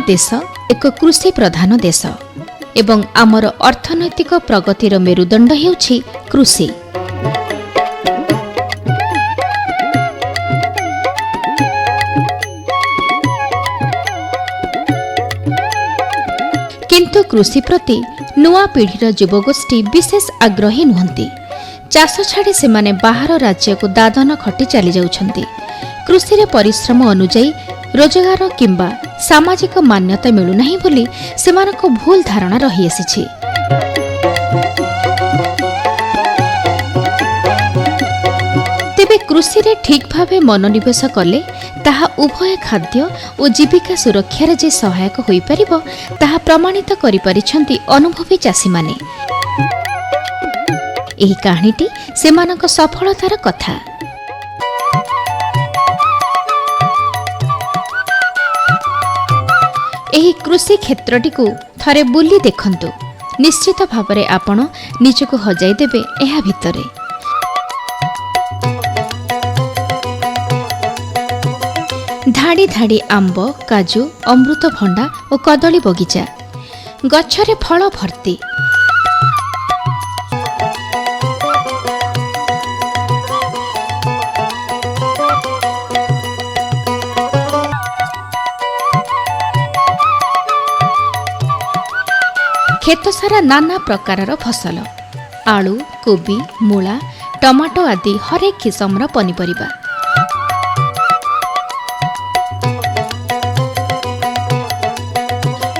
देश एक कृषि प्रधान देश एवं आमर अर्थनैतिक प्रगतिर मेरुदंड हेउछि कृषि। किंतु कृषि प्रति नुआ पीढ़ीर युवगोष्ठी विशेष आग्रही नुहंती। चाष छाड़ी से माने बाहर राज्य को दादन खटी चली जाउछंती। कृषि रे परिश्रम अनुଯାयी रोजगार किंबा सामाजिक मान्यता मिलु नहीं बोली सेमानको भूल धारणा रही आसीछि। तेबे कृषि रे ठीक भावे मनोनिवेश कले ताहा उभय खाद्य और जीविका सुरक्षा रे जे सहायक होई परिबो ताहा प्रमाणित करि परिछंती अनुभवी चासी माने। एही कहानीटी सेमानक सफलतार कथा। एही कृषि क्षेत्रटी को थरे बुली देखंतु। निश्चित भावरे आपण निजको हजाई देबे एहा भितरे। धाड़ी धाड़ी आंब, काजू, अमृतभंडा और कदली बगीचा, गछरे फल भर्ती। खेत सारा नाना प्रकारर फसल, आलू, कोबी, मूला, टमाटो आदि हरेक किस्मर पनीपरिबा।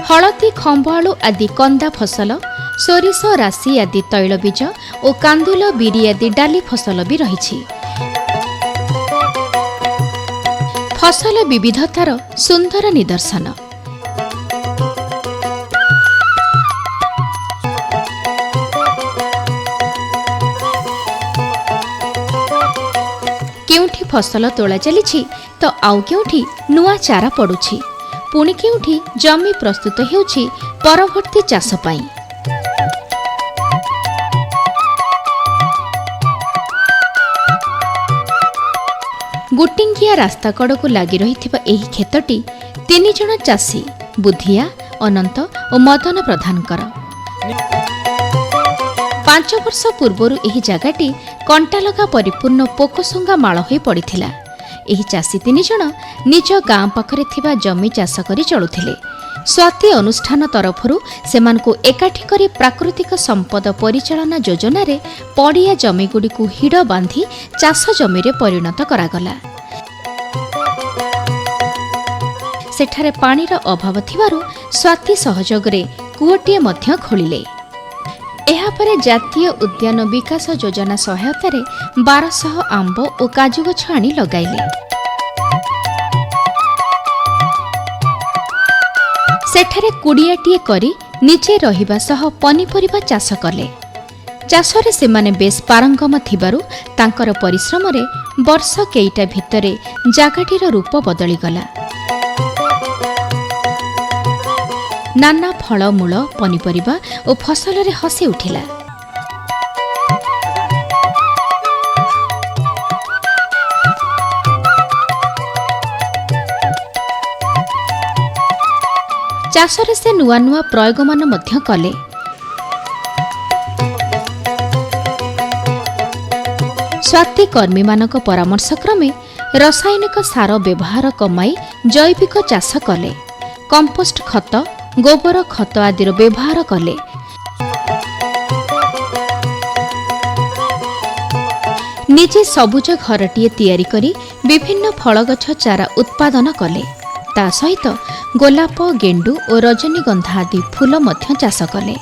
हलदी, खंब आलू आदि कंदा फसल, सोरिष, राशि आदि तैलबीज और कांदुल, बिरी आदि डाली फसल भी रही। फसल विविधतार सुंदर निदर्शन। केउठी फसल तोला चली तो आउ केउठी नुआ चारा पड़ुछि, पुणी केउठी जमी प्रस्तुत हेउछि परवर्ती चाष पाई। गुटिंगिया रास्ता कड़क लगी रही एही खेतटी 3 जण चाषी बुधिया, अनंत और मदन प्रधानकर। 5 वर्ष पूर्वरु एही जगाटी कंटालगा परिपूर्ण पोकसुंगा माळ होई पड़िथिला। एही चाषी 3 जण निज गाँ पाखरे थिबा जमी चाष करी चलुथिले। स्वाति अनुष्ठान तरफरु सेमानकु एकाठी करी प्राकृतिक संपद परिचालना योजना रे पड़िया जमीगुडी को हिड बांधी चाष जमी रे परिणत करागला। सेठारे पानीर अभाव थिबारु स्वाति सहयोग रे कुओटिए मध्य खोलिले। एहापरे जातीय उद्यान विकास योजना सहायता 1200 आंब और काजू गछ आनी लगाइले। सेठारे कुड़ियाटीए करी निजे रहिबा सह पनीपरिबा चाष कले। चाषरे सेमाने बेस पारंगम थिबारु तांकर परिश्रम रे वर्ष केईटा भितरे जागाटीर रूप बदली गला। नाना फलमूल, पनीपरिबा और फसल रे हसी उठिला। चाषरे से नुआ नुआ प्रयोग मान मध्य कले। स्वाति कर्मी मानक परामर्श क्रमे रासायनिक सार व्यवहार कमाई जैविक चाष कले। कंपोस्ट खत, गोबर खत आदिर व्यवहार कले। निजे सबुज घरटीए तैयारी करी विभिन्न फलगछ चारा उत्पादन कले। ता सहित गोलाप, गेंडू और रजनीगंधा आदि फूल मध्य चाष कले।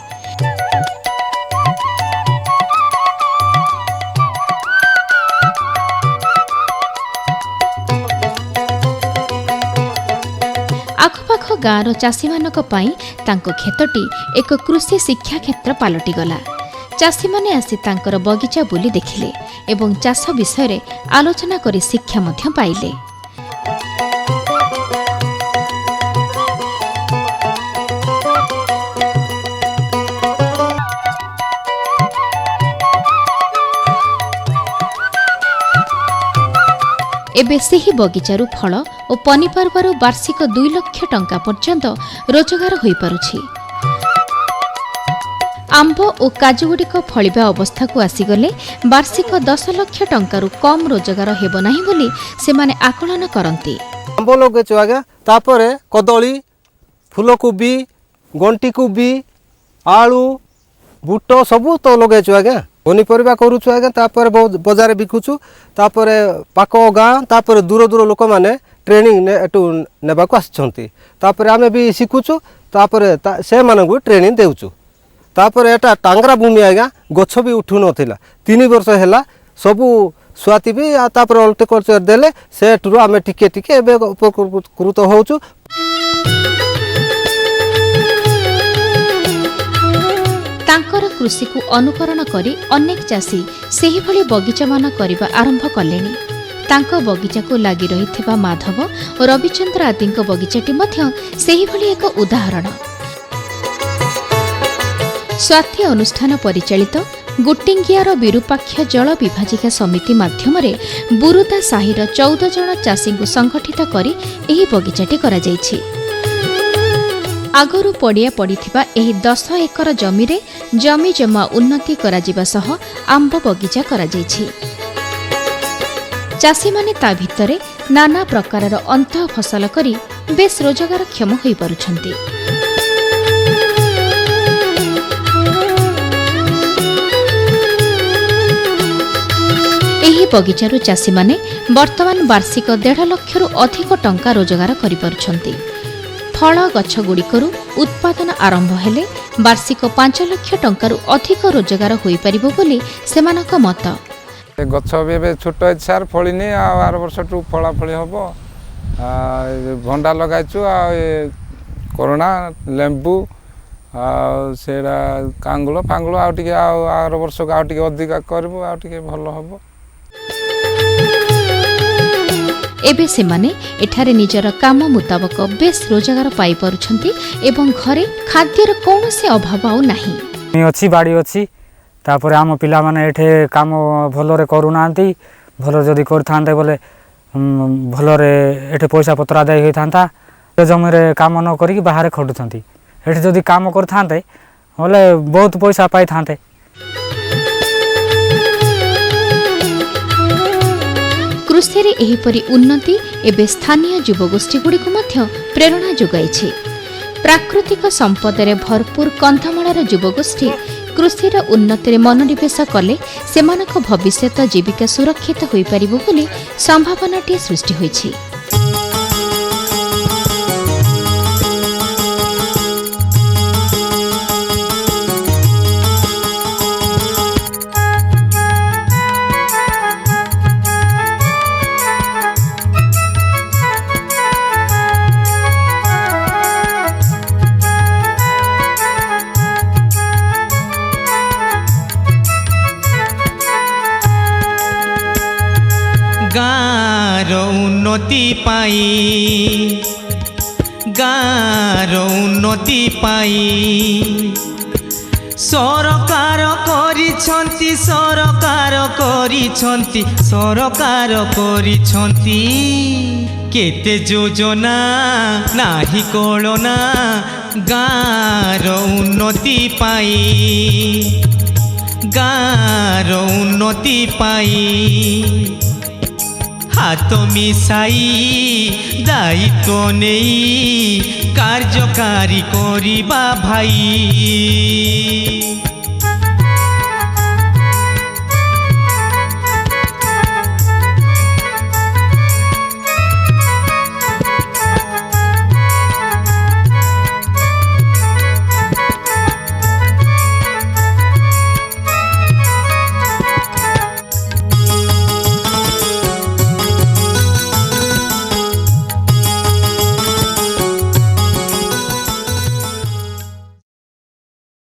आखपाख गाँवर चाषी मानक पाई तांको खेतटी एक कृषि शिक्षा क्षेत्र पालटी गला। चाषी माने आसी तांकर बगीचा बुली देखिले एवं चाष विषय रे आलोचना करी शिक्षा मध्य पाइले। एबे सेही बगीचारू फल ଓ ପନିପରିବାରୁ ବାର୍ଷିକ 2 ଲକ୍ଷ ଟଙ୍କା ପର୍ଯ୍ୟନ୍ତ ରୋଜଗାର ହୋଇପାରୁଛି। ଆମ୍ବ ଓ କାଜୁଗୁଡ଼ିକ ଫଳିବା ଅବସ୍ଥାକୁ ଆସିଗଲେ ବାର୍ଷିକ 10 ଲକ୍ଷ ଟଙ୍କାରୁ କମ୍ ରୋଜଗାର ହେବ ନାହିଁ ବୋଲି ସେମାନେ ଆକଳନ କରନ୍ତି। ଆମ୍ବ ଲଗେଇଛୁ ଆଜ୍ଞା, ତାପରେ କଦଳୀ, ଫୁଲକୋବି, ଗଣ୍ଠି କୋବି, ଆଳୁ, ବୁଟ ସବୁ ତ ଲଗେଇଛୁ ଆଜ୍ଞା। ପନିପରିବା କରୁଛୁ ଆଜ୍ଞା, ତାପରେ ବଜାରରେ ବିକୁଛୁ। ତାପରେ ପାଖ ଗାଁ, ତାପରେ ଦୂର ଦୂର ଲୋକମାନେ ଟ୍ରେନିଂ ଏଠୁ ନେବାକୁ ଆସିଛନ୍ତି। ତାପରେ ଆମେ ବି ଶିଖୁଛୁ, ତାପରେ ସେମାନଙ୍କୁ ଟ୍ରେନିଂ ଦେଉଛୁ। ତାପରେ ଏଟା ଟାଙ୍ଗରା ଭୂମି ଆଜ୍ଞା, ଗଛ ବି ଉଠୁ ନଥିଲା। 3 ବର୍ଷ ହେଲା ସବୁ ସ୍ୱାତି ବି ତାପରେ ଅଲ୍ଟିକଲଚର ଦେଲେ ସେଠୁ ଆମେ ଟିକେ ଟିକେ ଏବେ ଉପକୃତ ହେଉଛୁ। ତାଙ୍କର କୃଷିକୁ ଅନୁକରଣ କରି ଅନେକ ଚାଷୀ ସେହିଭଳି ବଗିଚାମାନ କରିବା ଆରମ୍ଭ କଲେଣି। ତାଙ୍କ ବଗିଚାକୁ ଲାଗି ରହିଥିବା ମାଧବ ଓ ରବିଚନ୍ଦ୍ର ଆଦିଙ୍କ ବଗିଚାଟି ମଧ୍ୟ ସେହିଭଳି ଏକ ଉଦାହରଣ। ସ୍ୱାତି ଅନୁଷ୍ଠାନ ପରିଚାଳିତ ଗୋଟିଙ୍ଗିଆର ବିରୁପାକ୍ଷ ଜଳ ବିଭାଜିକା ସମିତି ମାଧ୍ୟମରେ ବୁରୁଦା ସାହିର 14 ଜଣ ଚାଷୀଙ୍କୁ ସଂଗଠିତ କରି ଏହି ବଗିଚାଟି କରାଯାଇଛି। ଆଗରୁ ପଡ଼ିଆ ପଡ଼ିଥିବା ଏହି 10 ଏକର ଜମିରେ ଜମି ଜମା ଉନ୍ନତି କରାଯିବା ସହ ଆମ୍ବ ବଗିଚା କରାଯାଇଛି। ଚାଷୀମାନେ ତା ଭିତରେ ନାନା ପ୍ରକାରର ଅନ୍ତଃ ଫସଲ କରି ବେଶ୍ ରୋଜଗାରକ୍ଷମ ହୋଇପାରୁଛନ୍ତି। ଏହି ବଗିଚାରୁ ଚାଷୀମାନେ ବର୍ତ୍ତମାନ ବାର୍ଷିକ 1.5 ଲକ୍ଷରୁ ଅଧିକ ଟଙ୍କା ରୋଜଗାର କରିପାରୁଛନ୍ତି। ଫଳ ଗଛଗୁଡ଼ିକରୁ ଉତ୍ପାଦନ ଆରମ୍ଭ ହେଲେ ବାର୍ଷିକ 5 ଲକ୍ଷ ଟଙ୍କାରୁ ଅଧିକ ରୋଜଗାର ହୋଇପାରିବ ବୋଲି ସେମାନଙ୍କ ମତ। ଗଛ ବି ଏବେ ଛୋଟ ଅଛି ସାର୍, ଫଳିନି। ଆଉ 8 ବର୍ଷଠୁ ଫଳାଫଳି ହେବ। ଭଣ୍ଡା ଲଗାଇଛୁ, ଆଉ କରଣା, ଲେମ୍ବୁ, ଆଉ ସେଇଟା କାଙ୍ଗୁଳ ଫାଙ୍ଗୁଳ, ଆଉ ଟିକେ ଆଉ 8 ବର୍ଷକୁ ଆଉ ଟିକେ ଅଧିକା କରିବୁ, ଆଉ ଟିକେ ଭଲ ହେବ। ଏବେ ସେମାନେ ଏଠାରେ ନିଜର କାମ ମୁତାବକ ବେଶ୍ ରୋଜଗାର ପାଇପାରୁଛନ୍ତି ଏବଂ ଘରେ ଖାଦ୍ୟର କୌଣସି ଅଭାବ ଆଉ ନାହିଁ। ଅଛି ବାଡ଼ି ଅଛି, ତାପରେ ଆମ ପିଲାମାନେ ଏଠି କାମ ଭଲରେ କରୁନାହାନ୍ତି। ଭଲ ଯଦି କରିଥାନ୍ତେ ବୋଲେ ଭଲରେ ଏଠି ପଇସା ପତ୍ର ଆଦାୟ ହୋଇଥାନ୍ତା। ଜମିରେ କାମ ନ କରିକି ବାହାରେ ଖଟୁଛନ୍ତି। ଏଠି ଯଦି କାମ କରିଥାନ୍ତେ ବୋଲେ ବହୁତ ପଇସା ପାଇଥାନ୍ତେ। କୃଷିରେ ଏହିପରି ଉନ୍ନତି ଏବେ ସ୍ଥାନୀୟ ଯୁବଗୋଷ୍ଠୀଗୁଡ଼ିକୁ ମଧ୍ୟ ପ୍ରେରଣା ଯୋଗାଇଛି। ପ୍ରାକୃତିକ ସମ୍ପଦରେ ଭରପୁର କନ୍ଧମାଳର ଯୁବଗୋଷ୍ଠୀ କୃଷିର ଉନ୍ନତିରେ ମନୋନିବେଶ କଲେ ସେମାନଙ୍କ ଭବିଷ୍ୟତ ଜୀବିକା ସୁରକ୍ଷିତ ହୋଇପାରିବ ବୋଲି ସମ୍ଭାବନାଟିଏ ସୃଷ୍ଟି ହୋଇଛି। ଗାଁର ଉନ୍ନତି ପାଇଁ, ଗାଁର ଉନ୍ନତି ପାଇଁ ସରକାର କରିଛନ୍ତି, ସରକାର କରିଛନ୍ତି, ସରକାର କରିଛନ୍ତି କେତେ ଯୋଜନା, ନାହିଁ କଳନା। ଗାଁର ଉନ୍ନତି ପାଇଁ, ଗାଁର ଉନ୍ନତି ପାଇଁ ହାତ ମିଶାଇ ଦାୟିତ୍ୱ ନେଇ କାର୍ଯ୍ୟକାରୀ କରିବା ଭାଇ।